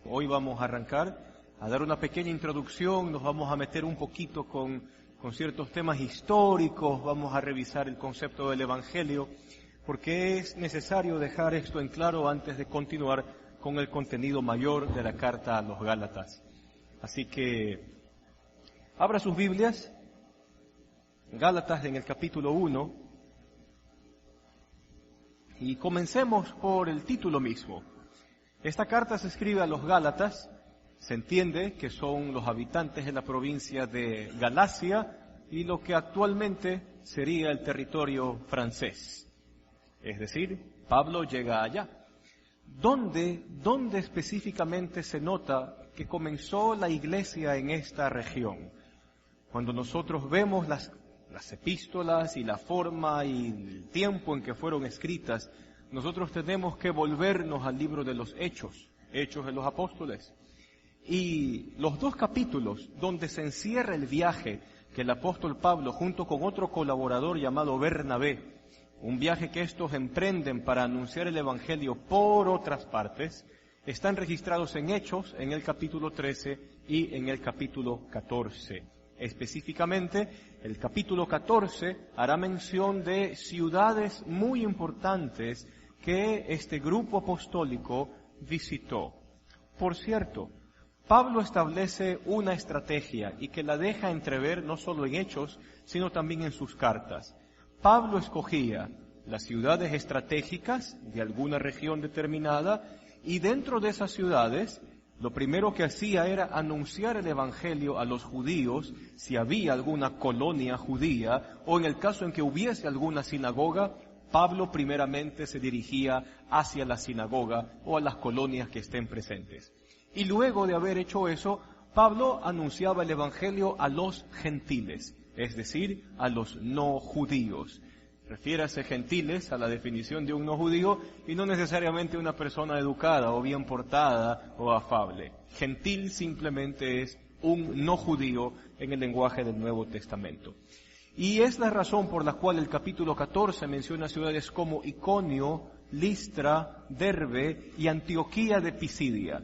Hoy vamos a arrancar a dar una pequeña introducción, nos vamos a meter un poquito con ciertos temas históricos, vamos a revisar el concepto del Evangelio, porque es necesario dejar esto en claro antes de continuar con el contenido mayor de la carta a los Gálatas. Así que abra sus Biblias, Gálatas en el capítulo 1, y comencemos por el título mismo. Esta carta se escribe a los Gálatas, se entiende que son los habitantes de la provincia de Galacia y lo que actualmente sería el territorio francés. Es decir, Pablo llega allá. ¿Dónde específicamente se nota que comenzó la iglesia en esta región? Cuando nosotros vemos las epístolas y la forma y el tiempo en que fueron escritas, nosotros tenemos que volvernos al libro de los Hechos de los Apóstoles. Y los dos capítulos donde se encierra el viaje que el apóstol Pablo junto con otro colaborador llamado Bernabé, un viaje que estos emprenden para anunciar el Evangelio por otras partes, están registrados en Hechos, en el capítulo 13 y en el capítulo 14. Específicamente, el capítulo 14 hará mención de ciudades muy importantes que este grupo apostólico visitó. Por cierto, Pablo establece una estrategia y que la deja entrever no solo en Hechos, sino también en sus cartas. Pablo escogía las ciudades estratégicas de alguna región determinada y dentro de esas ciudades lo primero que hacía era anunciar el Evangelio a los judíos si había alguna colonia judía o en el caso en que hubiese alguna sinagoga. Pablo primeramente se dirigía hacia la sinagoga o a las colonias que estén presentes. Y luego de haber hecho eso, Pablo anunciaba el Evangelio a los gentiles, es decir, a los no judíos. Refiérase gentiles a la definición de un no judío y no necesariamente una persona educada o bien portada o afable. Gentil simplemente es un no judío en el lenguaje del Nuevo Testamento. Y es la razón por la cual el capítulo 14 menciona ciudades como Iconio, Listra, Derbe y Antioquía de Pisidia.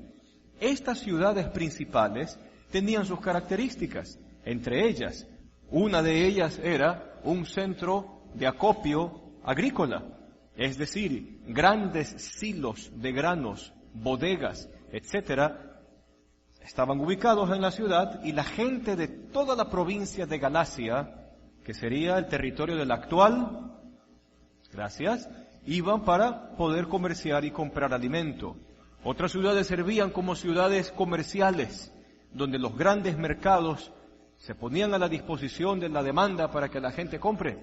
Estas ciudades principales tenían sus características. Entre ellas, una de ellas era un centro de acopio agrícola, es decir, grandes silos de granos, bodegas, etcétera, estaban ubicados en la ciudad y la gente de toda la provincia de Galacia, que sería el territorio del actual, iban para poder comerciar y comprar alimento. Otras ciudades servían como ciudades comerciales, donde los grandes mercados se ponían a la disposición de la demanda para que la gente compre.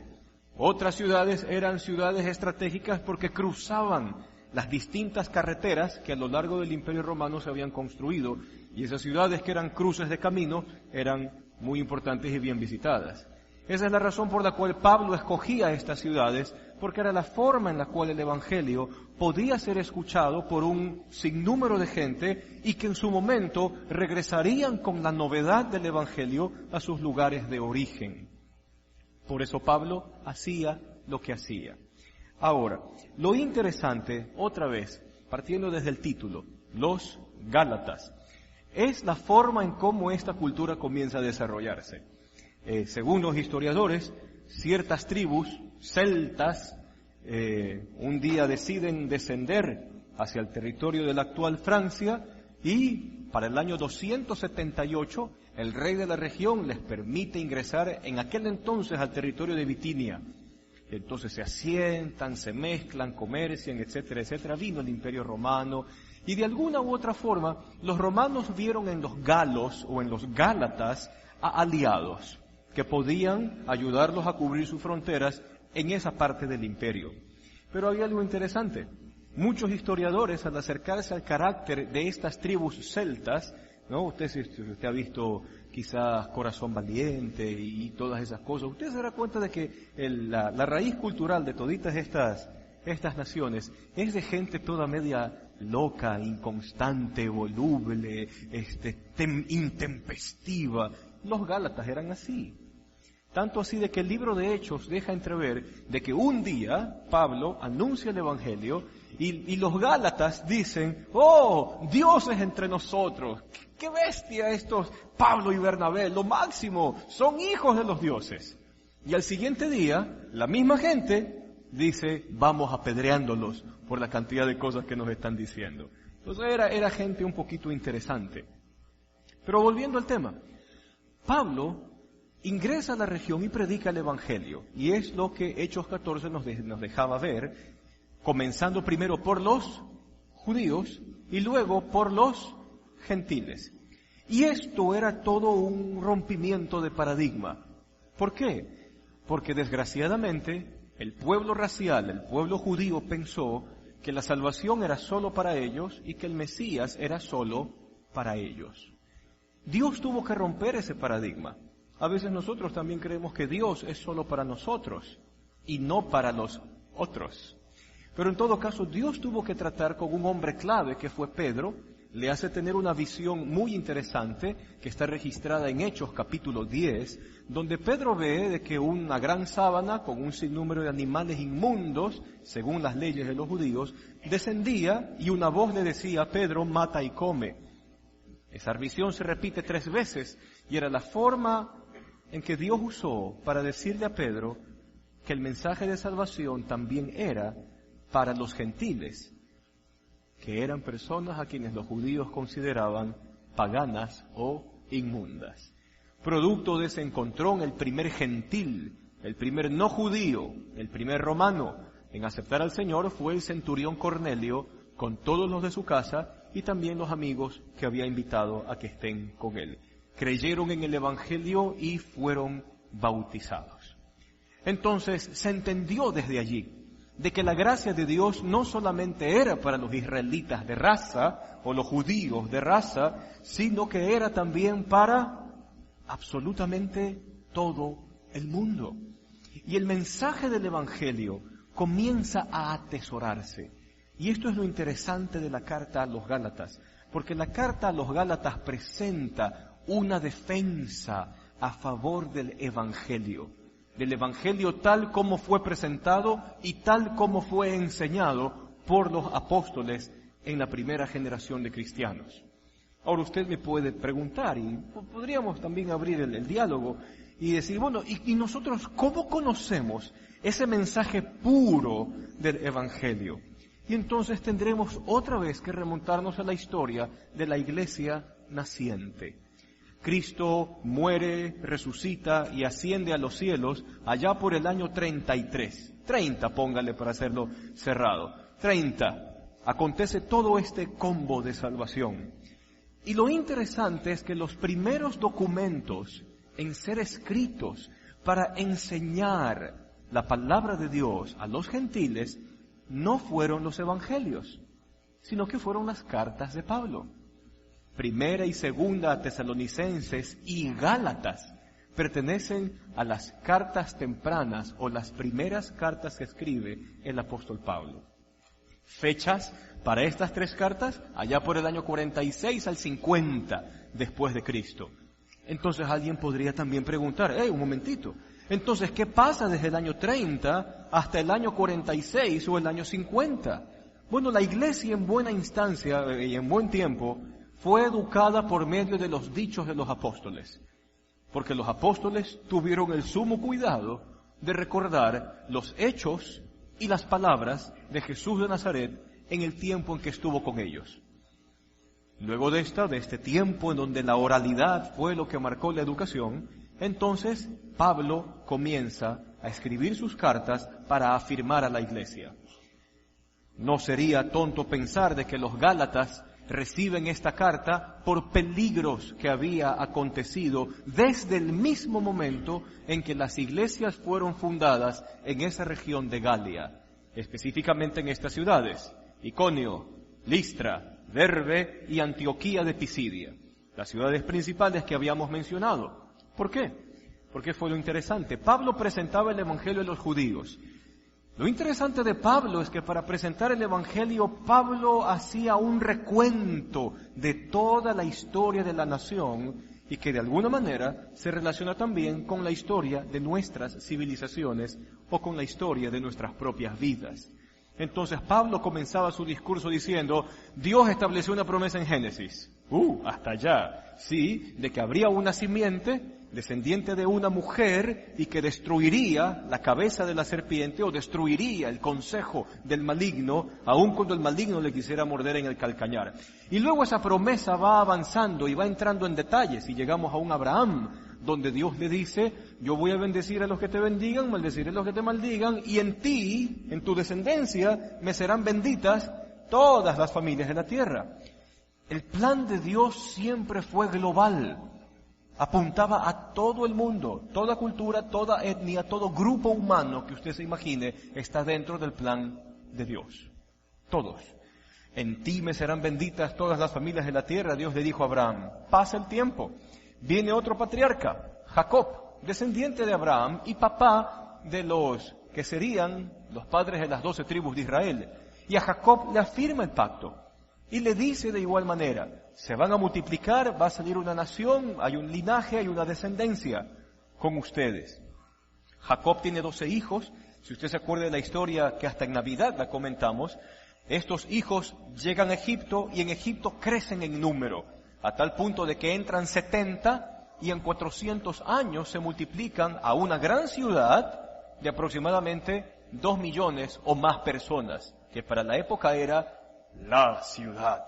Otras ciudades eran ciudades estratégicas porque cruzaban las distintas carreteras que a lo largo del Imperio Romano se habían construido, y esas ciudades que eran cruces de camino eran muy importantes y bien visitadas. Esa es la razón por la cual Pablo escogía estas ciudades, porque era la forma en la cual el Evangelio podía ser escuchado por un sinnúmero de gente y que en su momento regresarían con la novedad del Evangelio a sus lugares de origen. Por eso Pablo hacía lo que hacía. Ahora, lo interesante, otra vez, partiendo desde el título, los Gálatas, es la forma en cómo esta cultura comienza a desarrollarse. Según los historiadores, ciertas tribus celtas un día deciden descender hacia el territorio de la actual Francia y para el año 278 el rey de la región les permite ingresar en aquel entonces al territorio de Bitinia. Entonces se asientan, se mezclan, comercian, etcétera, etcétera. Vino el Imperio Romano y de alguna u otra forma los romanos vieron en los galos o en los gálatas a aliados que podían ayudarlos a cubrir sus fronteras en esa parte del imperio. Pero había algo interesante. Muchos historiadores, al acercarse al carácter de estas tribus celtas, ¿no? Usted ha visto quizás Corazón Valiente y todas esas cosas, usted se dará cuenta de que la raíz cultural de toditas estas naciones es de gente toda media loca, inconstante, voluble, intempestiva. Los gálatas eran así. Tanto así de que el libro de Hechos deja entrever de que un día Pablo anuncia el Evangelio y los Gálatas dicen, ¡oh, Dios es entre nosotros! ¡Qué bestia estos Pablo y Bernabé! ¡Lo máximo! ¡Son hijos de los dioses! Y al siguiente día, la misma gente dice, vamos apedreándolos por la cantidad de cosas que nos están diciendo. Entonces era gente un poquito interesante. Pero volviendo al tema, Pablo ingresa a la región y predica el Evangelio. Y es lo que Hechos 14 nos dejaba ver, comenzando primero por los judíos y luego por los gentiles. Y esto era todo un rompimiento de paradigma. ¿Por qué? Porque desgraciadamente el pueblo racial, el pueblo judío pensó que la salvación era solo para ellos y que el Mesías era solo para ellos. Dios tuvo que romper ese paradigma. A veces nosotros también creemos que Dios es solo para nosotros y no para los otros. Pero en todo caso, Dios tuvo que tratar con un hombre clave que fue Pedro. Le hace tener una visión muy interesante que está registrada en Hechos capítulo 10, donde Pedro ve de que una gran sábana con un sinnúmero de animales inmundos, según las leyes de los judíos, descendía y una voz le decía, Pedro, mata y come. Esa visión se repite 3 veces y era la forma en que Dios usó para decirle a Pedro que el mensaje de salvación también era para los gentiles, que eran personas a quienes los judíos consideraban paganas o inmundas. Producto de ese encontrón, el primer gentil, el primer no judío, el primer romano en aceptar al Señor fue el centurión Cornelio, con todos los de su casa y también los amigos que había invitado a que estén con él. Creyeron en el Evangelio y fueron bautizados. Entonces se entendió desde allí de que la gracia de Dios no solamente era para los israelitas de raza o los judíos de raza, sino que era también para absolutamente todo el mundo. Y el mensaje del Evangelio comienza a atesorarse. Y esto es lo interesante de la carta a los Gálatas, porque la carta a los Gálatas presenta una defensa a favor del Evangelio tal como fue presentado y tal como fue enseñado por los apóstoles en la primera generación de cristianos. Ahora usted me puede preguntar, y podríamos también abrir el diálogo y decir, bueno, ¿y nosotros cómo conocemos ese mensaje puro del Evangelio? Y entonces tendremos otra vez que remontarnos a la historia de la iglesia naciente. Cristo muere, resucita y asciende a los cielos allá por el año 33. 30, póngale para hacerlo cerrado. 30. Acontece todo este combo de salvación. Y lo interesante es que los primeros documentos en ser escritos para enseñar la palabra de Dios a los gentiles no fueron los evangelios, sino que fueron las cartas de Pablo. Primera y segunda Tesalonicenses y Gálatas pertenecen a las cartas tempranas o las primeras cartas que escribe el apóstol Pablo. Fechas para estas 3 cartas, allá por el año 46 al 50 después de Cristo. Entonces alguien podría también preguntar, un momentito, entonces ¿qué pasa desde el año 30 hasta el año 46 o el año 50? Bueno, la iglesia en buena instancia y en buen tiempo fue educada por medio de los dichos de los apóstoles, porque los apóstoles tuvieron el sumo cuidado de recordar los hechos y las palabras de Jesús de Nazaret en el tiempo en que estuvo con ellos. Luego de este tiempo en donde la oralidad fue lo que marcó la educación, entonces Pablo comienza a escribir sus cartas para afirmar a la iglesia. No sería tonto pensar de que los Gálatas reciben esta carta por peligros que había acontecido desde el mismo momento en que las iglesias fueron fundadas en esa región de Galia, específicamente en estas ciudades, Iconio, Listra, Derbe y Antioquía de Pisidia, las ciudades principales que habíamos mencionado. ¿Por qué? Porque fue lo interesante. Pablo presentaba el Evangelio a los judíos. Lo interesante de Pablo es que para presentar el Evangelio, Pablo hacía un recuento de toda la historia de la nación y que de alguna manera se relaciona también con la historia de nuestras civilizaciones o con la historia de nuestras propias vidas. Entonces Pablo comenzaba su discurso diciendo, Dios estableció una promesa en Génesis. Hasta allá. Sí, de que habría una simiente descendiente de una mujer y que destruiría la cabeza de la serpiente o destruiría el consejo del maligno, aun cuando el maligno le quisiera morder en el calcañar. Y luego esa promesa va avanzando y va entrando en detalles y llegamos a un Abraham, donde Dios le dice, yo voy a bendecir a los que te bendigan, maldeciré a los que te maldigan, y en ti, en tu descendencia, me serán benditas todas las familias de la tierra. El plan de Dios siempre fue global. Apuntaba a todo el mundo, toda cultura, toda etnia, todo grupo humano que usted se imagine está dentro del plan de Dios. Todos. En ti me serán benditas todas las familias de la tierra, Dios le dijo a Abraham. Pasa el tiempo. Viene otro patriarca, Jacob, descendiente de Abraham y papá de los que serían los padres de las 12 tribus de Israel. Y a Jacob le afirma el pacto. Y le dice de igual manera, se van a multiplicar, va a salir una nación, hay un linaje, hay una descendencia con ustedes. Jacob tiene 12 hijos, si usted se acuerda de la historia que hasta en Navidad la comentamos, estos hijos llegan a Egipto y en Egipto crecen en número, a tal punto de que entran 70 y en 400 años se multiplican a una gran ciudad de aproximadamente 2 millones o más personas, que para la época era la ciudad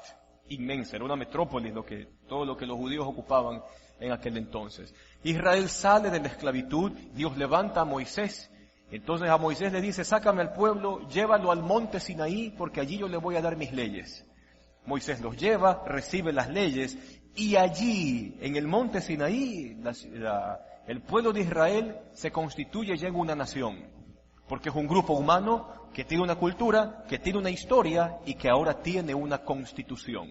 inmensa, era una metrópolis, todo lo que los judíos ocupaban en aquel entonces. Israel sale de la esclavitud, Dios levanta a Moisés, entonces a Moisés le dice, sácame al pueblo, llévalo al monte Sinaí, porque allí yo le voy a dar mis leyes. Moisés los lleva, recibe las leyes, y allí, en el monte Sinaí, el pueblo de Israel se constituye ya en una nación, porque es un grupo humano que tiene una cultura, que tiene una historia y que ahora tiene una constitución.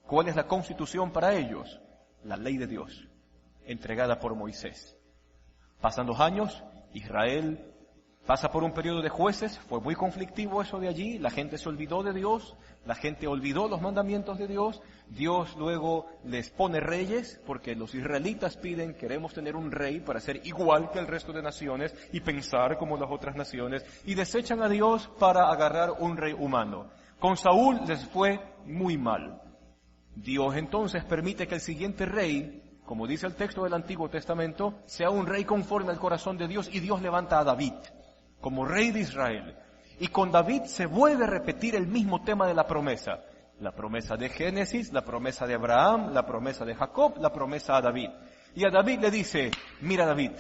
¿Cuál es la constitución para ellos? La ley de Dios, entregada por Moisés. Pasan los años, Israel pasa por un periodo de jueces, fue muy conflictivo eso de allí, la gente se olvidó de Dios, la gente olvidó los mandamientos de Dios, Dios luego les pone reyes, porque los israelitas piden, queremos tener un rey para ser igual que el resto de naciones y pensar como las otras naciones, y desechan a Dios para agarrar un rey humano. Con Saúl les fue muy mal. Dios entonces permite que el siguiente rey, como dice el texto del Antiguo Testamento, sea un rey conforme al corazón de Dios, y Dios levanta a David como rey de Israel. Y con David se vuelve a repetir el mismo tema de la promesa. La promesa de Génesis, la promesa de Abraham, la promesa de Jacob, la promesa a David. Y a David le dice, mira David,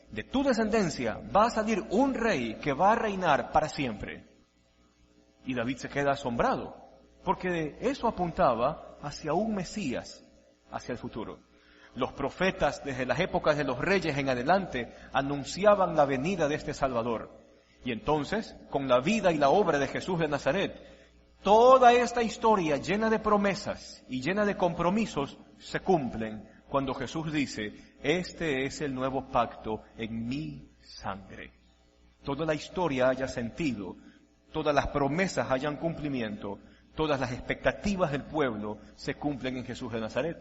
de tu descendencia va a salir un rey que va a reinar para siempre. Y David se queda asombrado, porque eso apuntaba hacia un Mesías, hacia el futuro. Los profetas, desde las épocas de los reyes en adelante, anunciaban la venida de este Salvador. Y entonces, con la vida y la obra de Jesús de Nazaret, toda esta historia llena de promesas y llena de compromisos se cumplen cuando Jesús dice, este es el nuevo pacto en mi sangre. Toda la historia haya sentido, todas las promesas hayan cumplimiento, todas las expectativas del pueblo se cumplen en Jesús de Nazaret.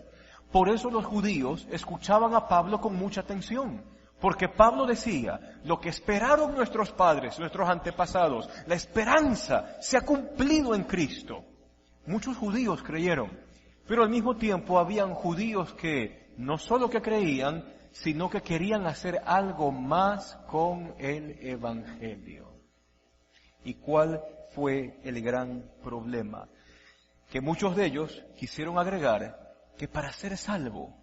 Por eso los judíos escuchaban a Pablo con mucha atención. Porque Pablo decía, lo que esperaron nuestros padres, nuestros antepasados, la esperanza se ha cumplido en Cristo. Muchos judíos creyeron, pero al mismo tiempo habían judíos que no solo que creían, sino que querían hacer algo más con el Evangelio. ¿Y cuál fue el gran problema? Que muchos de ellos quisieron agregar que para ser salvo,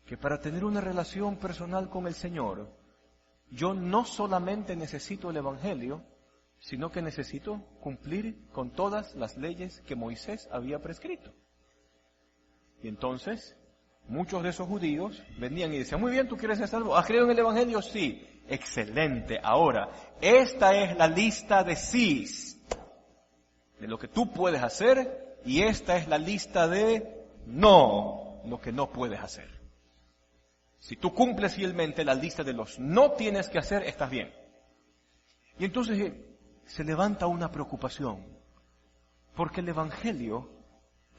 que para tener una relación personal con el Señor, yo no solamente necesito el Evangelio, sino que necesito cumplir con todas las leyes que Moisés había prescrito. Y entonces, muchos de esos judíos venían y decían, muy bien, ¿tú quieres ser salvo? ¿Has creído en el Evangelio? Sí. Excelente. Ahora, esta es la lista de sís, de lo que tú puedes hacer, y esta es la lista de no, lo que no puedes hacer. Si tú cumples fielmente la lista de los no tienes que hacer, estás bien. Y entonces se levanta una preocupación, porque el Evangelio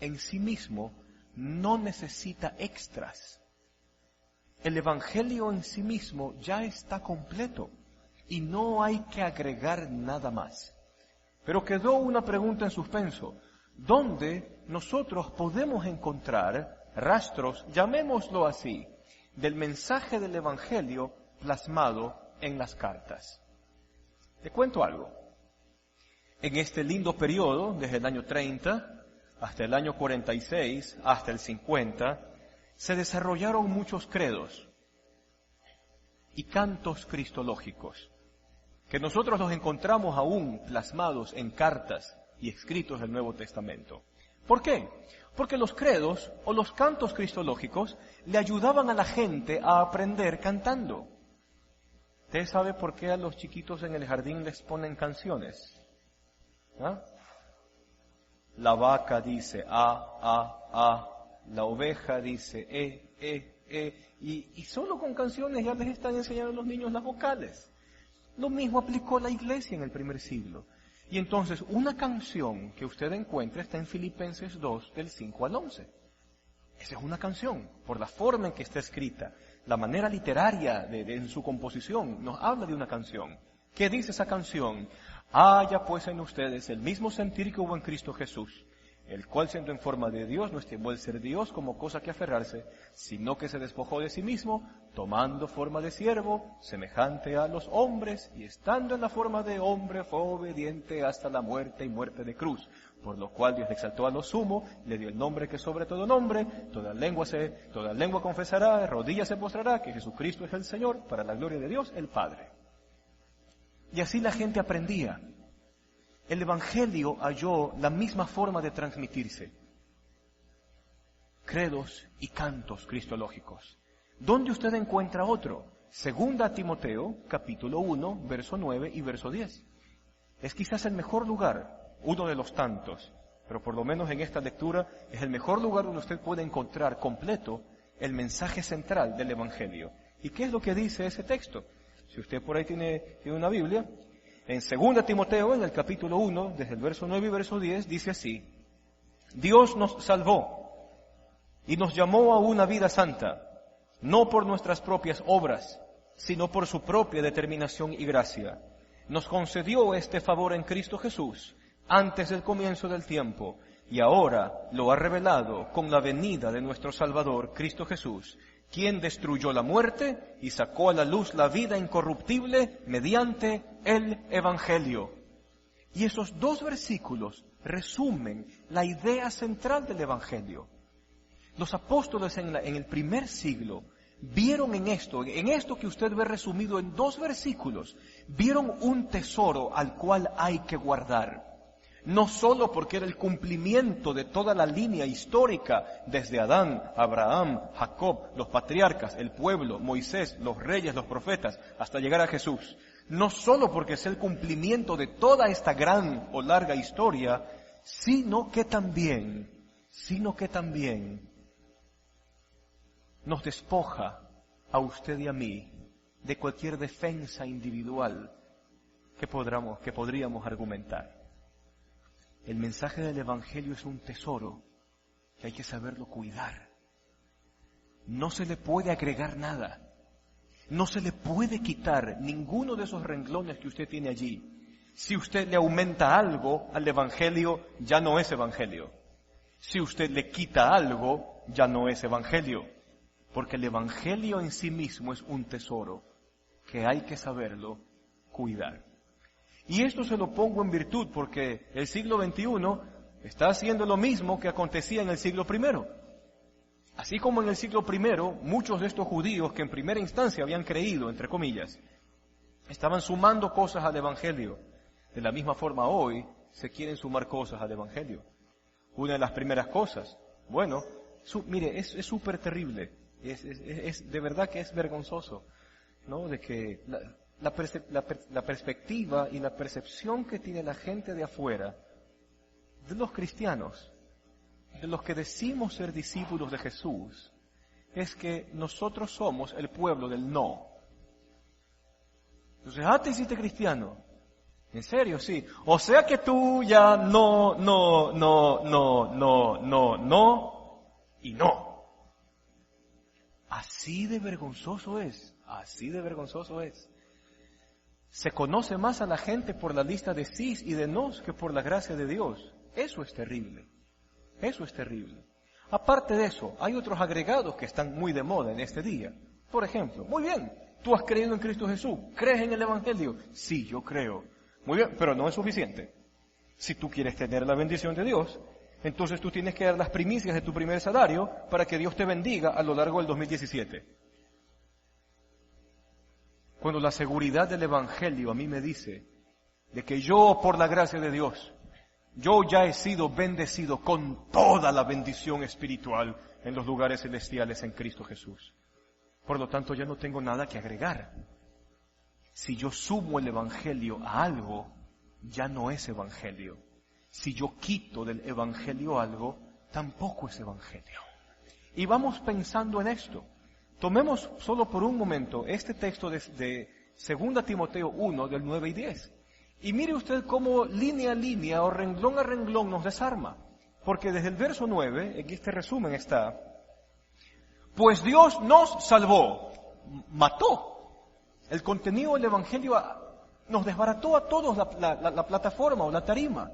en sí mismo no necesita extras El Evangelio en sí mismo ya está completo y no hay que agregar nada más. Pero quedó una pregunta en suspenso. ¿Dónde nosotros podemos encontrar rastros, llamémoslo así, del mensaje del Evangelio plasmado en las cartas? Te cuento algo. En este lindo periodo, desde el año 30 hasta el año 46, hasta el 50, se desarrollaron muchos credos y cantos cristológicos, que nosotros los encontramos aún plasmados en cartas y escritos del Nuevo Testamento. ¿Por qué? Porque los credos o los cantos cristológicos le ayudaban a la gente a aprender cantando. ¿Usted sabe por qué a los chiquitos en el jardín les ponen canciones? ¿Ah? La vaca dice a, la oveja dice y solo con canciones ya les están enseñando a los niños las vocales. Lo mismo aplicó la iglesia en el primer siglo. Y entonces una canción que usted encuentra está en Filipenses 2, del 5 al 11. Esa es una canción, por la forma en que está escrita, la manera literaria en su composición, nos habla de una canción. ¿Qué dice esa canción? Haya pues en ustedes el mismo sentir que hubo en Cristo Jesús, el cual siendo en forma de Dios no estimó el ser Dios como cosa que aferrarse, sino que se despojó de sí mismo, tomando forma de siervo, semejante a los hombres, y estando en la forma de hombre fue obediente hasta la muerte y muerte de cruz, por lo cual Dios le exaltó a lo sumo, le dio el nombre que sobre todo nombre, toda lengua confesará, rodilla se postrará, que Jesucristo es el Señor, para la gloria de Dios el Padre. Y así la gente aprendía. El Evangelio halló la misma forma de transmitirse. Credos y cantos cristológicos. ¿Dónde usted encuentra otro? Segunda Timoteo, capítulo 1, verso 9 y verso 10. Es quizás el mejor lugar, uno de los tantos, pero por lo menos en esta lectura es el mejor lugar donde usted puede encontrar completo el mensaje central del Evangelio. ¿Y qué es lo que dice ese texto? Si usted por ahí tiene una Biblia, en 2 Timoteo, en el capítulo 1, desde el verso 9 y verso 10, dice así: Dios nos salvó y nos llamó a una vida santa, no por nuestras propias obras, sino por su propia determinación y gracia. Nos concedió este favor en Cristo Jesús, antes del comienzo del tiempo, y ahora lo ha revelado con la venida de nuestro Salvador, Cristo Jesús, quien destruyó la muerte y sacó a la luz la vida incorruptible mediante el Evangelio. Y esos dos versículos resumen la idea central del Evangelio. Los apóstoles en el primer siglo vieron en esto que usted ve resumido en dos versículos, vieron un tesoro al cual hay que guardar. No solo porque era el cumplimiento de toda la línea histórica, desde Adán, Abraham, Jacob, los patriarcas, el pueblo, Moisés, los reyes, los profetas, hasta llegar a Jesús. No solo porque es el cumplimiento de toda esta gran o larga historia, sino que también nos despoja a usted y a mí de cualquier defensa individual que podríamos argumentar. El mensaje del Evangelio es un tesoro que hay que saberlo cuidar. No se le puede agregar nada. No se le puede quitar ninguno de esos renglones que usted tiene allí. Si usted le aumenta algo al Evangelio, ya no es Evangelio. Si usted le quita algo, ya no es Evangelio. Porque el Evangelio en sí mismo es un tesoro que hay que saberlo cuidar. Y esto se lo pongo en virtud porque el siglo XXI está haciendo lo mismo que acontecía en el siglo I. Así como en el siglo I, muchos de estos judíos que en primera instancia habían creído, entre comillas, estaban sumando cosas al Evangelio. De la misma forma hoy se quieren sumar cosas al Evangelio. Una de las primeras cosas, mire, es súper terrible, es de verdad que es vergonzoso, ¿no? De que la perspectiva y la percepción que tiene la gente de afuera de los cristianos, de los que decimos ser discípulos de Jesús, es que nosotros somos el pueblo del no. Entonces, te hiciste cristiano. ¿En serio? Sí. O sea que tú ya no y no. Así de vergonzoso es, así de vergonzoso es. Se conoce más a la gente por la lista de sís y de nos que por la gracia de Dios. Eso es terrible, eso es terrible. Aparte de eso, hay otros agregados que están muy de moda en este día. Por ejemplo, muy bien, tú has creído en Cristo Jesús, ¿crees en el Evangelio? Sí, yo creo. Muy bien, pero no es suficiente. Si tú quieres tener la bendición de Dios, entonces tú tienes que dar las primicias de tu primer salario para que Dios te bendiga a lo largo del 2017. Cuando la seguridad del Evangelio a mí me dice de que yo, por la gracia de Dios, yo ya he sido bendecido con toda la bendición espiritual en los lugares celestiales en Cristo Jesús. Por lo tanto, ya no tengo nada que agregar. Si yo sumo el Evangelio a algo, ya no es Evangelio. Si yo quito del Evangelio algo, tampoco es Evangelio. Y vamos pensando en esto. Tomemos solo por un momento este texto de 2 Timoteo 1, del 9 y 10. Y mire usted cómo línea a línea o renglón a renglón nos desarma. Porque desde el verso 9, en este resumen está, pues Dios nos salvó, mató. El contenido del Evangelio nos desbarató a todos la plataforma o la tarima.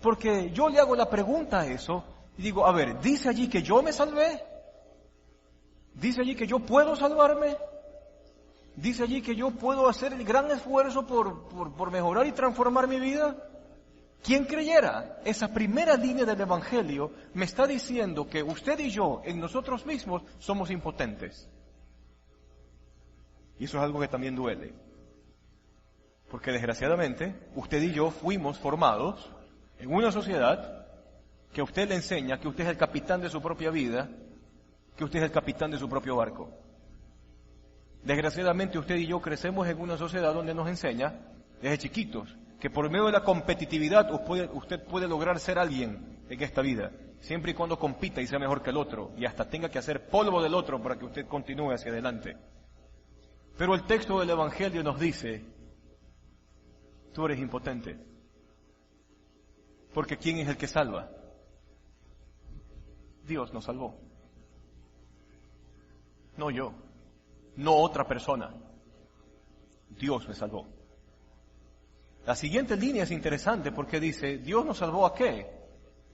Porque yo le hago la pregunta a eso y digo, a ver, ¿dice allí que yo me salvé? ¿Dice allí que yo puedo salvarme? ¿Dice allí que yo puedo hacer el gran esfuerzo por mejorar y transformar mi vida? ¿Quién creyera? Esa primera línea del Evangelio me está diciendo que usted y yo, en nosotros mismos, somos impotentes. Y eso es algo que también duele. Porque desgraciadamente, usted y yo fuimos formados en una sociedad que a usted le enseña que usted es el capitán de su propia vida, que usted es el capitán de su propio barco. Desgraciadamente usted y yo crecemos en una sociedad donde nos enseña, desde chiquitos, que por medio de la competitividad usted puede lograr ser alguien en esta vida, siempre y cuando compita y sea mejor que el otro, y hasta tenga que hacer polvo del otro para que usted continúe hacia adelante. Pero el texto del Evangelio nos dice, tú eres impotente, porque ¿quién es el que salva? Dios nos salvó. No yo, no otra persona. Dios me salvó. La siguiente línea es interesante porque dice, ¿Dios nos salvó a qué?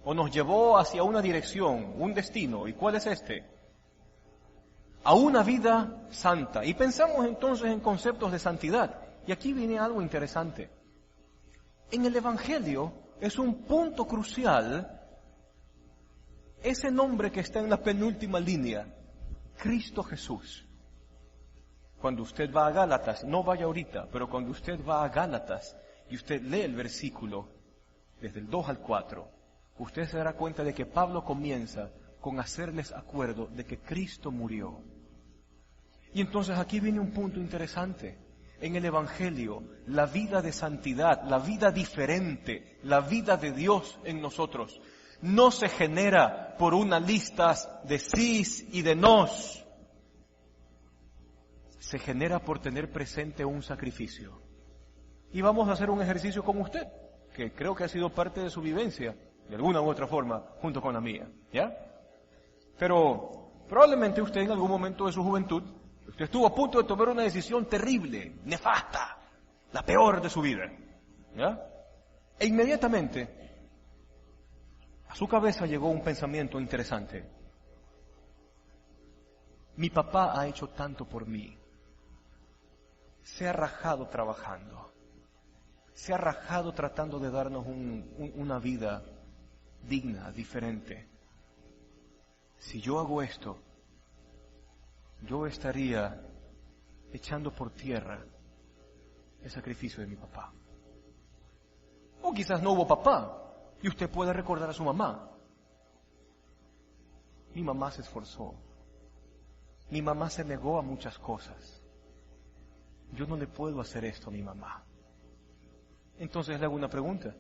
O nos llevó hacia una dirección, un destino. ¿Y cuál es este? A una vida santa. Y pensamos entonces en conceptos de santidad. Y aquí viene algo interesante. En el Evangelio es un punto crucial ese nombre que está en la penúltima línea. Cristo Jesús. Cuando usted va a Gálatas, no vaya ahorita, pero cuando usted va a Gálatas y usted lee el versículo desde el 2 al 4, usted se dará cuenta de que Pablo comienza con hacerles acuerdo de que Cristo murió. Y entonces aquí viene un punto interesante. En el Evangelio, la vida de santidad, la vida diferente, la vida de Dios en nosotros, no se genera por una lista de sís y de nos. Se genera por tener presente un sacrificio. Y vamos a hacer un ejercicio con usted, que creo que ha sido parte de su vivencia, de alguna u otra forma, junto con la mía, ¿ya? Pero probablemente usted en algún momento de su juventud, usted estuvo a punto de tomar una decisión terrible, nefasta, la peor de su vida, ¿ya? E inmediatamente a su cabeza llegó un pensamiento interesante. Mi papá ha hecho tanto por mí. Se ha rajado trabajando. Se ha rajado tratando de darnos una vida digna, diferente. Si yo hago esto, yo estaría echando por tierra el sacrificio de mi papá. O quizás no hubo papá. Y usted puede recordar a su mamá. Mi mamá se esforzó. Mi mamá se negó a muchas cosas. Yo no le puedo hacer esto a mi mamá. Entonces le hago una pregunta.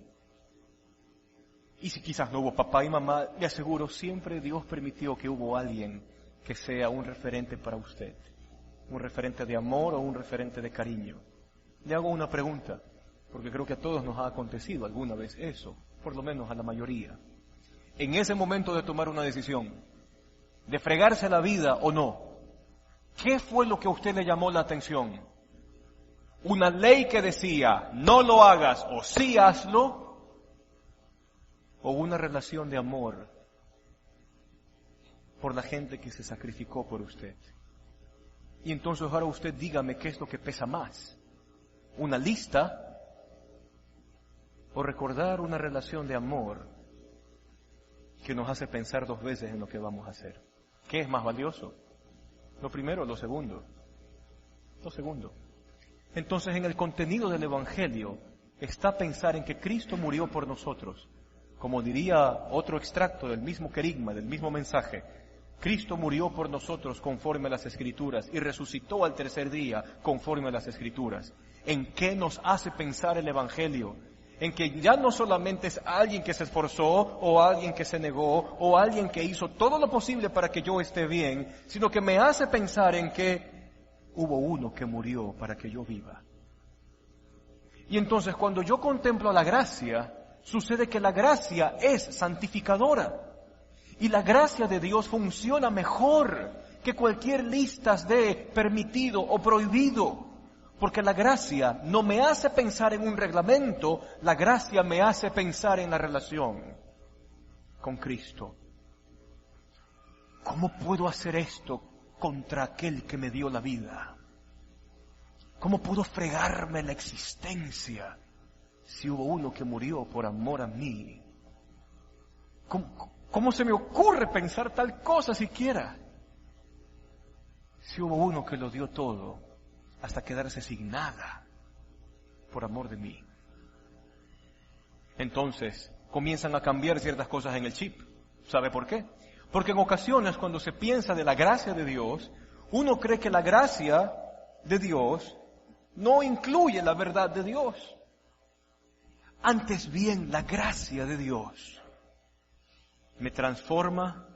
Y si quizás no hubo papá y mamá, le aseguro, siempre Dios permitió que hubo alguien que sea un referente para usted. Un referente de amor o un referente de cariño. Le hago una pregunta, porque creo que a todos nos ha acontecido alguna vez eso. Por lo menos a la mayoría. En ese momento de tomar una decisión, de fregarse la vida o no, ¿Qué fue lo que a usted le llamó la atención? ¿Una ley que decía, no lo hagas o sí hazlo? ¿O una relación de amor por la gente que se sacrificó por usted? Y entonces ahora usted dígame qué es lo que pesa más. ¿Una lista o recordar una relación de amor que nos hace pensar 2 veces en lo que vamos a hacer? ¿Qué es más valioso? ¿Lo primero o lo segundo? Lo segundo. Entonces, en el contenido del Evangelio está pensar en que Cristo murió por nosotros. Como diría otro extracto del mismo querigma, del mismo mensaje, Cristo murió por nosotros conforme a las Escrituras y resucitó al 3er día conforme a las Escrituras. ¿En qué nos hace pensar el Evangelio? En que ya no solamente es alguien que se esforzó, o alguien que se negó, o alguien que hizo todo lo posible para que yo esté bien, sino que me hace pensar en que hubo uno que murió para que yo viva. Y entonces cuando yo contemplo la gracia, sucede que la gracia es santificadora. Y la gracia de Dios funciona mejor que cualquier listas de permitido o prohibido. Porque la gracia no me hace pensar en un reglamento, la gracia me hace pensar en la relación con Cristo. ¿Cómo puedo hacer esto contra aquel que me dio la vida? ¿Cómo puedo fregarme la existencia si hubo uno que murió por amor a mí? ¿Cómo se me ocurre pensar tal cosa siquiera? Si hubo uno que lo dio todo hasta quedarse sin nada por amor de mí. Entonces comienzan a cambiar ciertas cosas en el chip. ¿Sabe por qué? Porque en ocasiones cuando se piensa de la gracia de Dios, uno cree que la gracia de Dios no incluye la verdad de Dios. Antes bien, la gracia de Dios me transforma,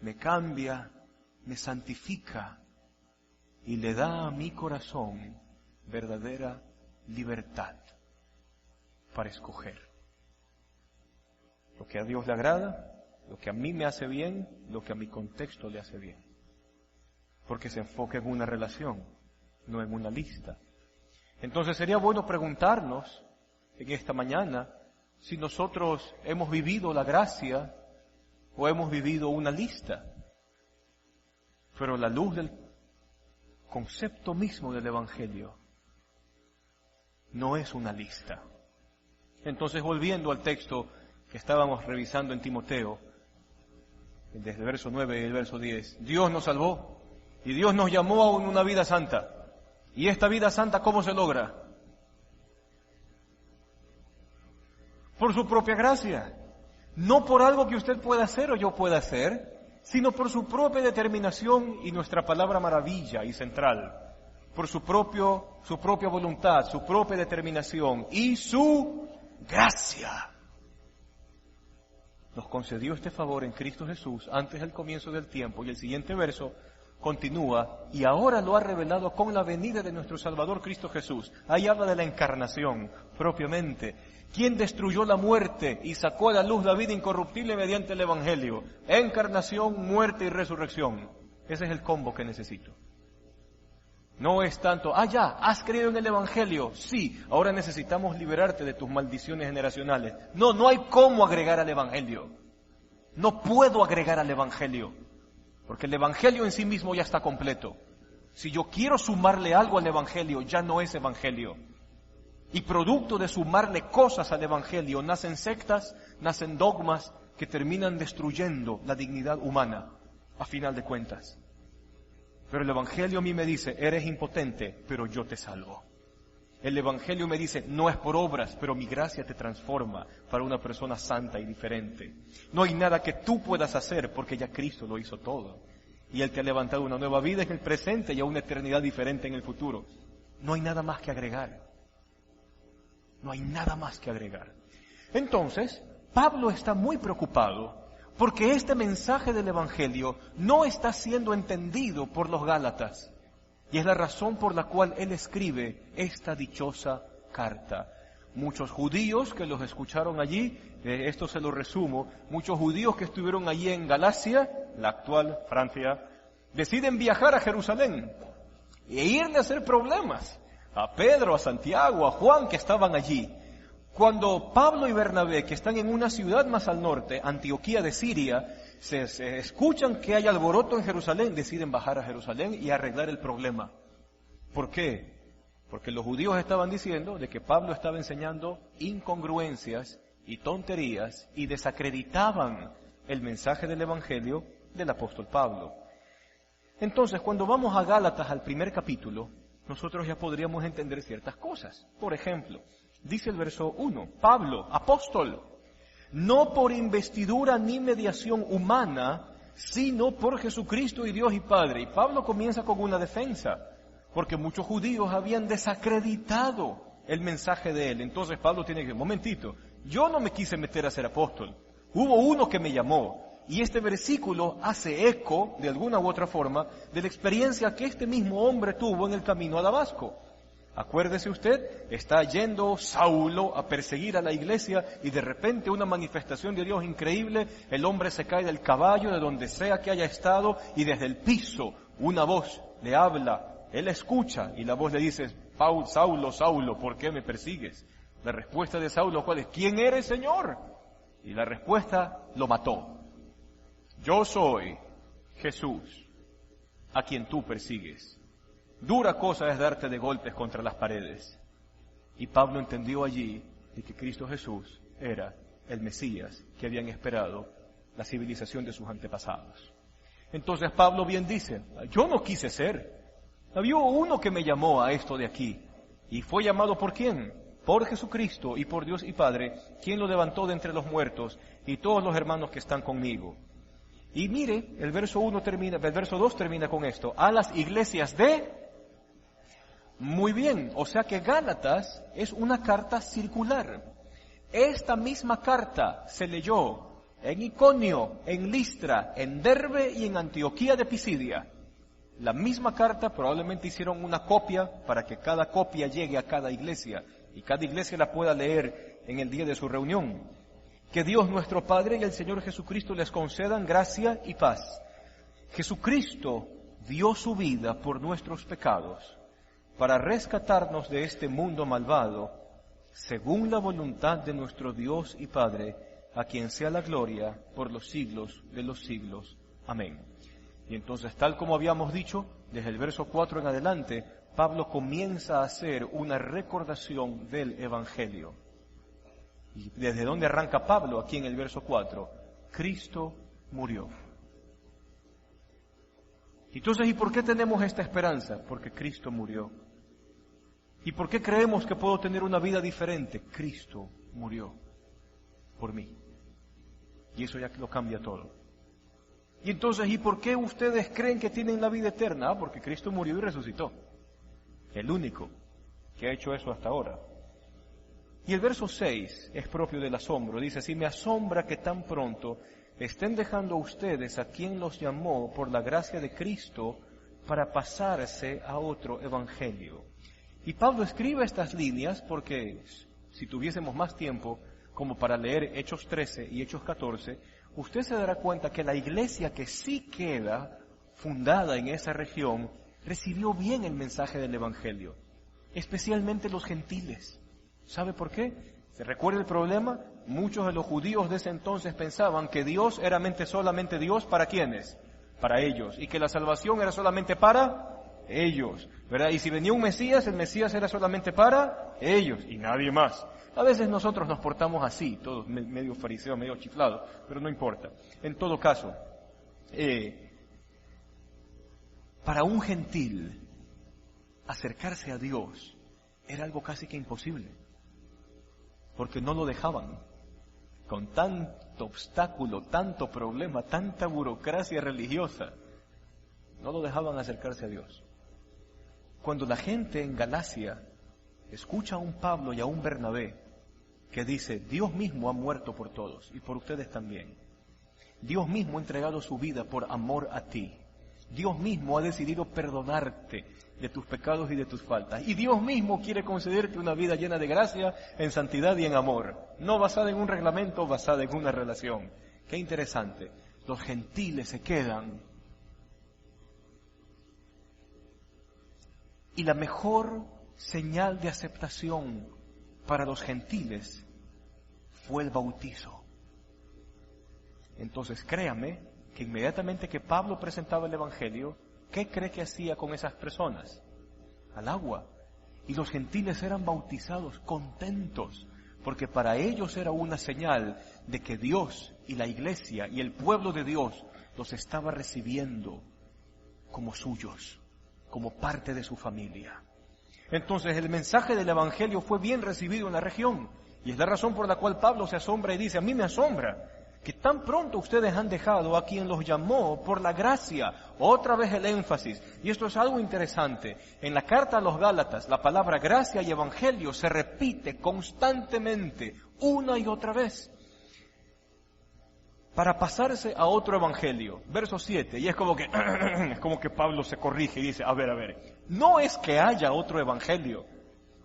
me cambia, me santifica y le da a mi corazón verdadera libertad para escoger lo que a Dios le agrada, lo que a mí me hace bien, lo que a mi contexto le hace bien. Porque se enfoca en una relación, no en una lista. Entonces sería bueno preguntarnos en esta mañana si nosotros hemos vivido la gracia o hemos vivido una lista. Pero la luz del concepto mismo del Evangelio no es una lista. Entonces, volviendo al texto que estábamos revisando en Timoteo, desde el verso 9 y el verso 10, Dios nos salvó y Dios nos llamó a una vida santa. ¿Y esta vida santa cómo se logra? Por su propia gracia. No por algo que usted pueda hacer o yo pueda hacer, sino por su propia determinación y nuestra palabra maravilla y central. Por su propia voluntad, su propia determinación y su gracia. Nos concedió este favor en Cristo Jesús antes del comienzo del tiempo. Y el siguiente verso continúa, y ahora lo ha revelado con la venida de nuestro Salvador Cristo Jesús. Ahí habla de la encarnación propiamente. ¿Quién destruyó la muerte y sacó a la luz la vida incorruptible mediante el Evangelio? Encarnación, muerte y resurrección. Ese es el combo que necesito. No es tanto, ya, ¿has creído en el Evangelio? Sí, ahora necesitamos liberarte de tus maldiciones generacionales. No hay cómo agregar al Evangelio. No puedo agregar al Evangelio, porque el Evangelio en sí mismo ya está completo. Si yo quiero sumarle algo al Evangelio, ya no es Evangelio. Y producto de sumarle cosas al Evangelio, nacen sectas, nacen dogmas que terminan destruyendo la dignidad humana, a final de cuentas. Pero el Evangelio a mí me dice, eres impotente, pero yo te salvo. El Evangelio me dice, no es por obras, pero mi gracia te transforma para una persona santa y diferente. No hay nada que tú puedas hacer, porque ya Cristo lo hizo todo. Y Él te ha levantado una nueva vida en el presente y a una eternidad diferente en el futuro. No hay nada más que agregar. No hay nada más que agregar. Entonces, Pablo está muy preocupado porque este mensaje del Evangelio no está siendo entendido por los Gálatas. Y es la razón por la cual él escribe esta dichosa carta. Muchos judíos que los escucharon allí, esto se lo resumo, muchos judíos que estuvieron allí en Galacia, la actual Francia, Deciden viajar a Jerusalén e irle a hacer problemas a Pedro, a Santiago, a Juan, que estaban allí. Cuando Pablo y Bernabé, que están en una ciudad más al norte, Antioquía de Siria, se escuchan que hay alboroto en Jerusalén, deciden bajar a Jerusalén y arreglar el problema. ¿Por qué? Porque los judíos estaban diciendo de que Pablo estaba enseñando incongruencias y tonterías y desacreditaban el mensaje del Evangelio del apóstol Pablo. Entonces, cuando vamos a Gálatas al primer capítulo, nosotros ya podríamos entender ciertas cosas. Por ejemplo, dice el verso 1, Pablo, apóstol, no por investidura ni mediación humana, sino por Jesucristo y Dios y Padre. Y Pablo comienza con una defensa, porque muchos judíos habían desacreditado el mensaje de él. Entonces Pablo tiene que decir, momentito, yo no me quise meter a ser apóstol, hubo uno que me llamó. Y este versículo hace eco, de alguna u otra forma, de la experiencia que este mismo hombre tuvo en el camino a Damasco. Acuérdese usted, está yendo Saulo a perseguir a la iglesia y de repente una manifestación de Dios increíble, el hombre se cae del caballo, de donde sea que haya estado, y desde el piso una voz le habla, él escucha y la voz le dice, Saulo, Saulo, ¿por qué me persigues? La respuesta de Saulo, ¿cuál es? ¿Quién eres, Señor? Y la respuesta lo mató. Yo soy Jesús, a quien tú persigues. Dura cosa es darte de golpes contra las paredes. Y Pablo entendió allí de que Cristo Jesús era el Mesías que habían esperado la civilización de sus antepasados. Entonces Pablo bien dice, yo no quise ser. Había uno que me llamó a esto de aquí. ¿Y fue llamado por quién? Por Jesucristo y por Dios y Padre, quien lo levantó de entre los muertos y todos los hermanos que están conmigo. Y mire, el verso 2 termina con esto. A las iglesias de... Muy bien, o sea que Gálatas es una carta circular. Esta misma carta se leyó en Iconio, en Listra, en Derbe y en Antioquía de Pisidia. La misma carta, probablemente hicieron una copia para que cada copia llegue a cada iglesia y cada iglesia la pueda leer en el día de su reunión. Que Dios nuestro Padre y el Señor Jesucristo les concedan gracia y paz. Jesucristo dio su vida por nuestros pecados para rescatarnos de este mundo malvado, según la voluntad de nuestro Dios y Padre, a quien sea la gloria por los siglos de los siglos. Amén. Y entonces, tal como habíamos dicho, desde el verso 4 en adelante, Pablo comienza a hacer una recordación del Evangelio. ¿Y desde dónde arranca Pablo? Aquí en el verso 4. Cristo murió. Entonces, ¿y por qué tenemos esta esperanza? Porque Cristo murió. ¿Y por qué creemos que puedo tener una vida diferente? Cristo murió por mí. Y eso ya lo cambia todo. Y entonces, ¿y por qué ustedes creen que tienen la vida eterna? Porque Cristo murió y resucitó. El único que ha hecho eso hasta ahora. Y el verso 6 es propio del asombro. Dice, si me asombra que tan pronto estén dejando a ustedes a quien los llamó por la gracia de Cristo para pasarse a otro evangelio. Y Pablo escribe estas líneas porque si tuviésemos más tiempo como para leer Hechos 13 y Hechos 14, usted se dará cuenta que la iglesia que sí queda fundada en esa región recibió bien el mensaje del evangelio, especialmente los gentiles. ¿Sabe por qué? ¿Se recuerda el problema? Muchos de los judíos de ese entonces pensaban que Dios era solamente Dios para ¿quiénes? Para ellos. Y que la salvación era solamente para ellos, ¿verdad? Y si venía un Mesías, el Mesías era solamente para ellos y nadie más. A veces nosotros nos portamos así, todos medio fariseos, medio chiflados, pero no importa. En todo caso, para un gentil, acercarse a Dios era algo casi que imposible, porque no lo dejaban. Con tanto obstáculo, tanto problema, tanta burocracia religiosa, no lo dejaban acercarse a Dios. Cuando la gente en Galacia escucha a un Pablo y a un Bernabé que dice, Dios mismo ha muerto por todos y por ustedes también. Dios mismo ha entregado su vida por amor a ti. Dios mismo ha decidido perdonarte de tus pecados y de tus faltas. Y Dios mismo quiere concederte una vida llena de gracia, en santidad y en amor. No basada en un reglamento, basada en una relación. Qué interesante. Los gentiles se quedan Y la mejor señal de aceptación para los gentiles fue el bautizo. Entonces créame que inmediatamente que Pablo presentaba el Evangelio, ¿qué cree que hacía con esas personas? Al agua. Y los gentiles eran bautizados contentos, porque para ellos era una señal de que Dios y la iglesia y el pueblo de Dios los estaba recibiendo como suyos, como parte de su familia. Entonces el mensaje del Evangelio fue bien recibido en la región, y es la razón por la cual Pablo se asombra y dice, a mí me asombra que tan pronto ustedes han dejado a quien los llamó por la gracia. Otra vez el énfasis, y esto es algo interesante, en la carta a los Gálatas la palabra gracia y evangelio se repite constantemente, una y otra vez, para pasarse a otro evangelio. Verso 7, y es como que Pablo se corrige y dice, a ver, no es que haya otro evangelio,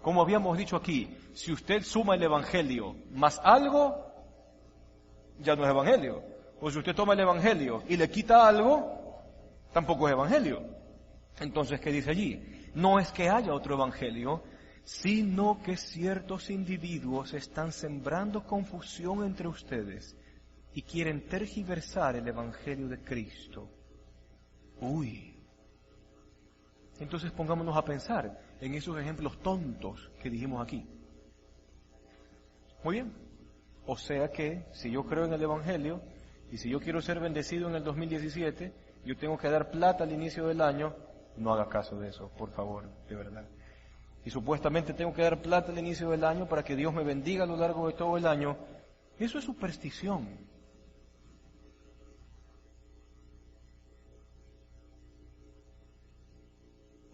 como habíamos dicho aquí, si usted suma el evangelio más algo, ya no es evangelio. O si usted toma el evangelio y le quita algo, tampoco es evangelio. Entonces, ¿qué dice allí? No es que haya otro evangelio, sino que ciertos individuos están sembrando confusión entre ustedes y quieren tergiversar el evangelio de Cristo. Uy. Entonces pongámonos a pensar en esos ejemplos tontos que dijimos aquí. Muy bien. O sea que, si yo creo en el Evangelio, y si yo quiero ser bendecido en el 2017, yo tengo que dar plata al inicio del año. No haga caso de eso, por favor, de verdad. Y supuestamente tengo que dar plata al inicio del año para que Dios me bendiga a lo largo de todo el año. Eso es superstición.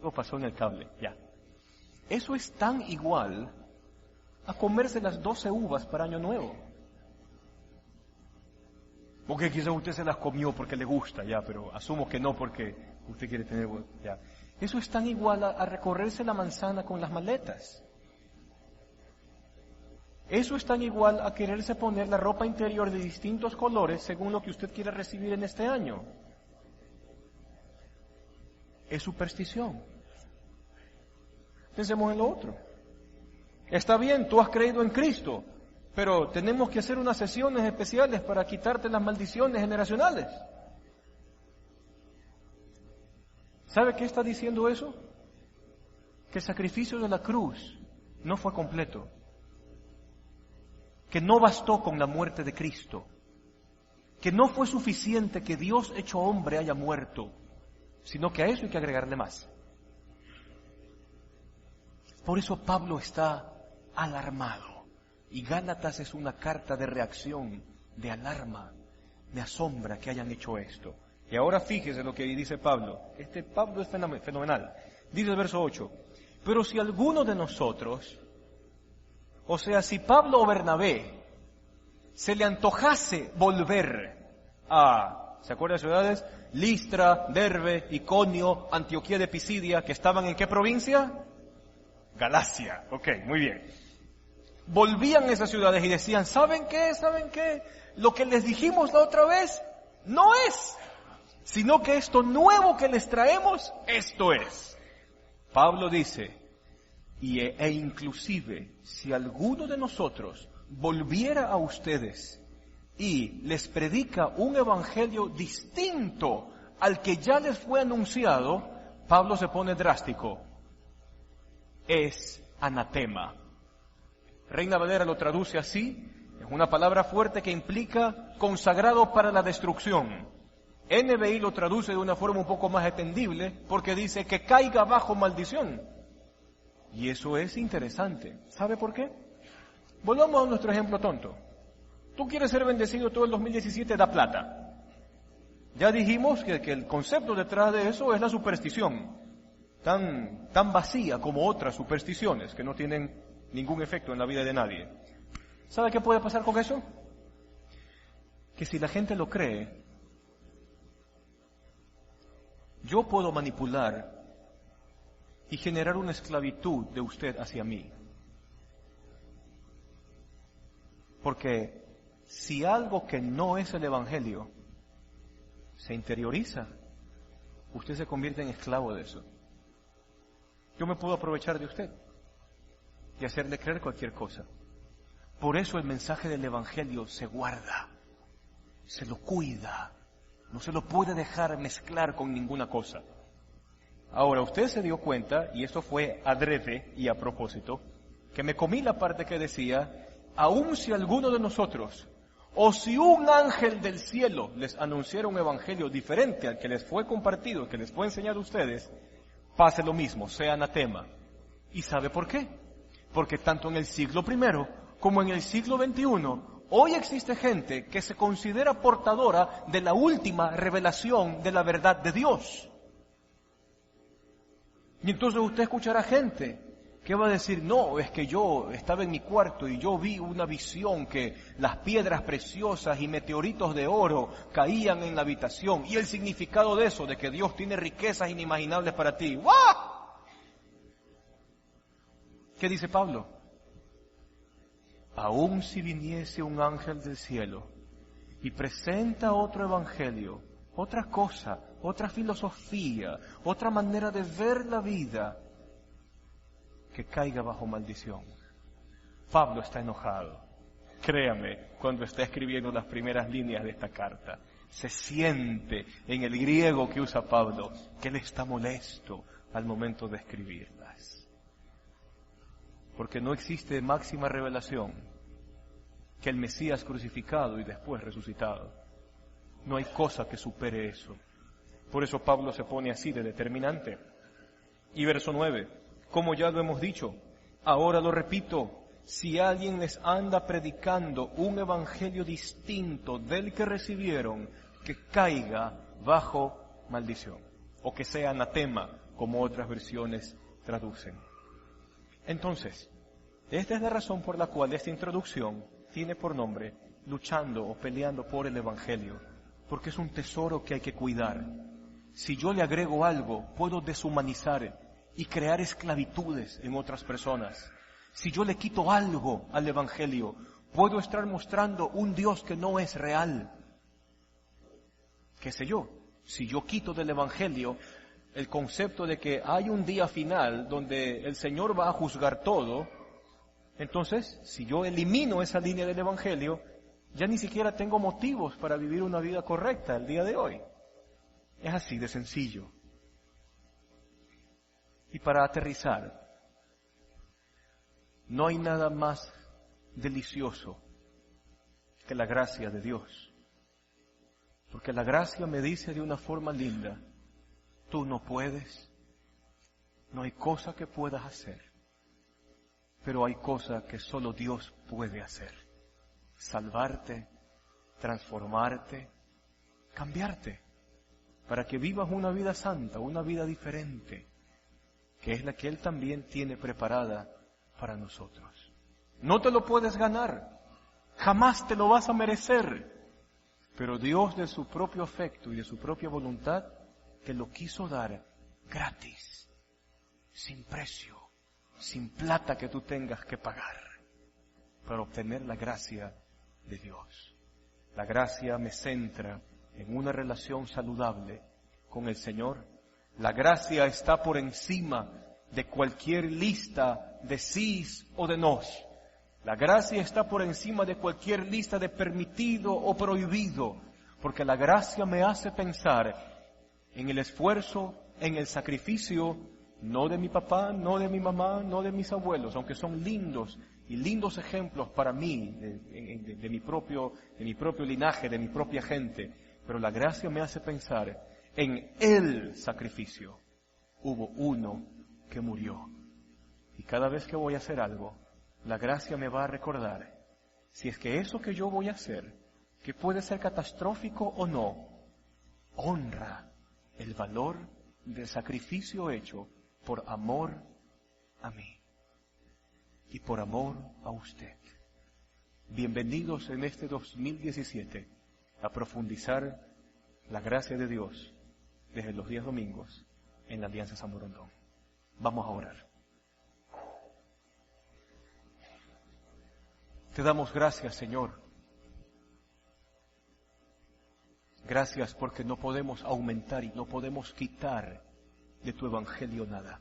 Lo pasó en el cable, ya. Eso es tan igual a comerse las 12 uvas para Año Nuevo. Porque quizás usted se las comió porque le gusta, ya, pero asumo que no porque usted quiere tener, ya. Eso es tan igual a recorrerse la manzana con las maletas. Eso es tan igual a quererse poner la ropa interior de distintos colores según lo que usted quiera recibir en este año. Es superstición. Pensemos en lo otro. Está bien, tú has creído en Cristo, pero tenemos que hacer unas sesiones especiales para quitarte las maldiciones generacionales. ¿Sabe qué está diciendo eso? Que el sacrificio de la cruz no fue completo. Que no bastó con la muerte de Cristo. Que no fue suficiente que Dios hecho hombre haya muerto, sino que a eso hay que agregarle más. Por eso Pablo está alarmado. Y Gálatas es una carta de reacción, de alarma, me asombra que hayan hecho esto. Y ahora fíjese lo que dice Pablo. Pablo es fenomenal. Dice el verso 8, pero si alguno de nosotros, o sea, si Pablo o Bernabé, se le antojase volver a, ¿se acuerdan de ciudades? Listra, Derbe, Iconio, Antioquía de Pisidia, que estaban ¿en qué provincia? Galacia. Ok, muy bien. Volvían a esas ciudades y decían, ¿saben qué? Lo que les dijimos la otra vez no es, sino que esto nuevo que les traemos, esto es. Pablo dice, e inclusive si alguno de nosotros volviera a ustedes y les predica un evangelio distinto al que ya les fue anunciado, Pablo se pone drástico. Es anatema. Reina Valera lo traduce así, es una palabra fuerte que implica consagrado para la destrucción. NBI lo traduce de una forma un poco más entendible porque dice que caiga bajo maldición. Y eso es interesante. ¿Sabe por qué? Volvamos a nuestro ejemplo tonto. Tú quieres ser bendecido todo el 2017, da plata. Ya dijimos que el concepto detrás de eso es la superstición, tan vacía como otras supersticiones que no tienen ningún efecto en la vida de nadie. ¿Sabe qué puede pasar con eso? Que si la gente lo cree, yo puedo manipular y generar una esclavitud de usted hacia mí. Porque si algo que no es el Evangelio se interioriza, usted se convierte en esclavo de eso. Yo me puedo aprovechar de usted y hacerle creer cualquier cosa. Por eso el mensaje del Evangelio se guarda, se lo cuida, no se lo puede dejar mezclar con ninguna cosa. Ahora, usted se dio cuenta, y esto fue adrede y a propósito, que me comí la parte que decía, aun si alguno de nosotros, o si un ángel del cielo les anunciara un evangelio diferente al que les fue compartido, que les fue enseñado a ustedes, pase lo mismo, sea anatema. ¿Y sabe por qué? Porque tanto en el siglo I como en el siglo XXI, hoy existe gente que se considera portadora de la última revelación de la verdad de Dios. Y entonces usted escuchará gente que va a decir, no, es que yo estaba en mi cuarto y yo vi una visión que las piedras preciosas y meteoritos de oro caían en la habitación. Y el significado de eso, de que Dios tiene riquezas inimaginables para ti. ¡Wow! ¿Qué dice Pablo? Aun si viniese un ángel del cielo y presenta otro evangelio, otra cosa, otra filosofía, otra manera de ver la vida, que caiga bajo maldición. Pablo está enojado. Créame, cuando está escribiendo las primeras líneas de esta carta, se siente en el griego que usa Pablo que él está molesto al momento de escribirlas. Porque no existe máxima revelación que el Mesías crucificado y después resucitado. No hay cosa que supere eso. Por eso Pablo se pone así de determinante. Y verso 9, como ya lo hemos dicho, ahora lo repito, si alguien les anda predicando un evangelio distinto del que recibieron, que caiga bajo maldición, o que sea anatema, como otras versiones traducen. Entonces, esta es la razón por la cual esta introducción tiene por nombre luchando o peleando por el evangelio, porque es un tesoro que hay que cuidar. Si yo le agrego algo, puedo deshumanizar y crear esclavitudes en otras personas. Si yo le quito algo al evangelio, puedo estar mostrando un Dios que no es real. ¿Qué sé yo? Si yo quito del evangelio el concepto de que hay un día final donde el Señor va a juzgar todo, entonces, si yo elimino esa línea del evangelio, ya ni siquiera tengo motivos para vivir una vida correcta el día de hoy. Es así de sencillo. Y para aterrizar, no hay nada más delicioso que la gracia de Dios. Porque la gracia me dice de una forma linda, tú no puedes, no hay cosa que puedas hacer, pero hay cosa que solo Dios puede hacer. Salvarte, transformarte, cambiarte, para que vivas una vida santa, una vida diferente, que es la que Él también tiene preparada para nosotros. No te lo puedes ganar, jamás te lo vas a merecer, pero Dios de su propio afecto y de su propia voluntad te lo quiso dar gratis, sin precio, sin plata que tú tengas que pagar, para obtener la gracia de Dios. La gracia me centra en una relación saludable con el Señor. La gracia está por encima de cualquier lista de sís o de nos. La gracia está por encima de cualquier lista de permitido o prohibido, porque la gracia me hace pensar en el esfuerzo, en el sacrificio, no de mi papá, no de mi mamá, no de mis abuelos, aunque son lindos y lindos ejemplos para mí, de mi propio linaje, de mi propia gente, pero la gracia me hace pensar en el sacrificio. Hubo uno que murió. Y cada vez que voy a hacer algo, la gracia me va a recordar, si es que eso que yo voy a hacer, que puede ser catastrófico o no, honra el valor del sacrificio hecho por amor a mí y por amor a usted. Bienvenidos en este 2017 a profundizar la gracia de Dios desde los días domingos en la Alianza San Borondón. Vamos a orar. Te damos gracias, Señor. Gracias porque no podemos aumentar y no podemos quitar de tu evangelio nada.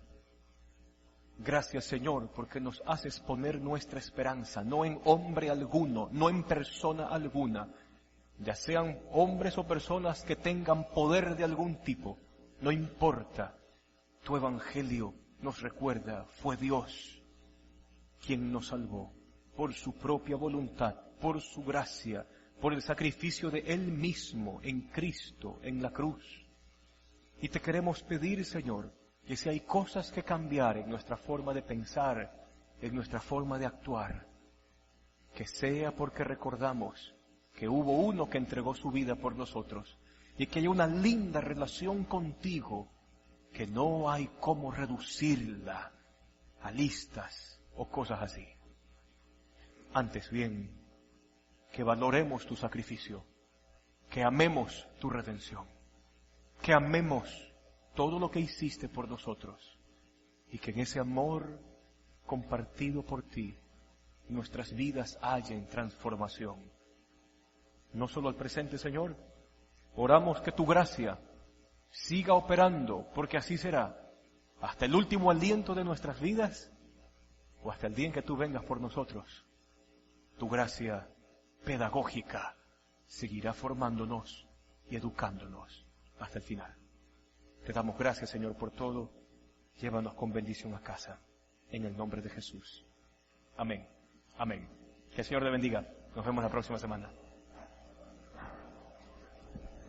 Gracias, Señor, porque nos haces poner nuestra esperanza, no en hombre alguno, no en persona alguna, ya sean hombres o personas que tengan poder de algún tipo, no importa. Tu evangelio nos recuerda, fue Dios quien nos salvó, por su propia voluntad, por su gracia, por el sacrificio de Él mismo en Cristo, en la cruz. Y te queremos pedir, Señor, que si hay cosas que cambiar en nuestra forma de pensar, en nuestra forma de actuar, que sea porque recordamos que hubo uno que entregó su vida por nosotros y que hay una linda relación contigo que no hay cómo reducirla a listas o cosas así. Antes bien, que valoremos tu sacrificio, que amemos tu redención, que amemos todo lo que hiciste por nosotros y que en ese amor compartido por ti nuestras vidas hallen transformación. No solo al presente, Señor, oramos que tu gracia siga operando, porque así será, hasta el último aliento de nuestras vidas o hasta el día en que tú vengas por nosotros. Tu gracia pedagógica seguirá formándonos y educándonos hasta el final. Te damos gracias, Señor, por todo. Llévanos con bendición a casa, en el nombre de Jesús. Amén. Amén. Que el Señor te bendiga. Nos vemos la próxima semana.